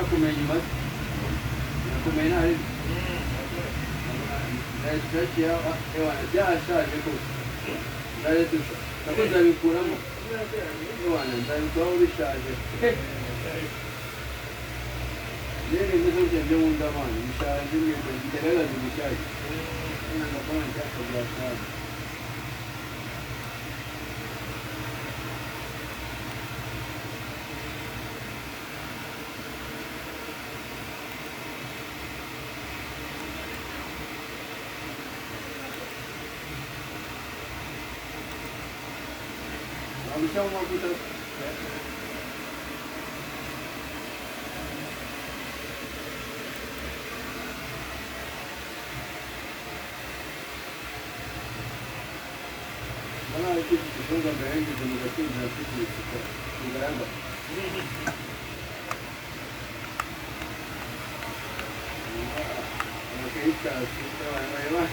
kumenya maze nakumenya ari ndaje ewa byashaje ko ndaje dusha nakoze bikuramo ewa ndabikora bishaje Nene mzo byo munda mani bishaje ngeze ngeragaza bishaje ndabona cyakobya cyane Abisha mafuta Bana kitu kufunga mbele ndio mtakuja kitu kugaramba. Okay, sasa wewe.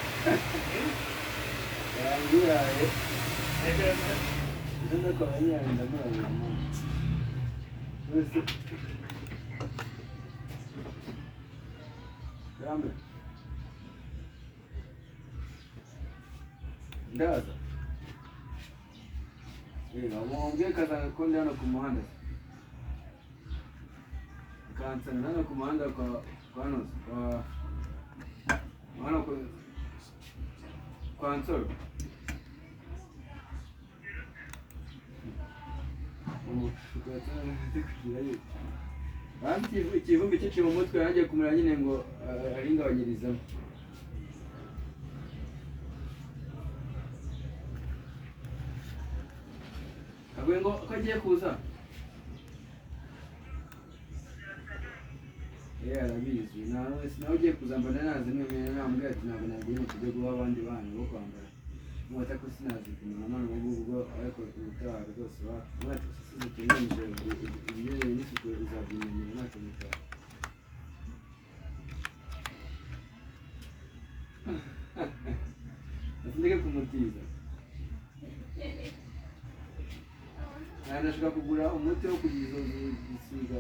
Ndio ndio kwa nini anaenda mama. Gambe. Ndaza. Waongea kaza konde hano ku muhanda. Kansana hano ku muhanda kwa hano hano kwa Ansoro. Banti ikivumbi cyici mu mutwe yagiye kumura nyine ngo aringabanyirizamo. Agwengo kagiye kuza. Arabizi nawe sinawe ugiye kuzambana nazi n'umwe nambwira ati ntabwo nagiye kujya guha abandi bana bo kwambara. Mwata ko sinazi kumenya none ubwo ariko ubutaha rwose mwata sizikenyeje ibyo n'isuku uzabyimenyera ntacyo mutara. Ndeke kumutiza. Ndashaka kugura umuti wo kugizoza gisiga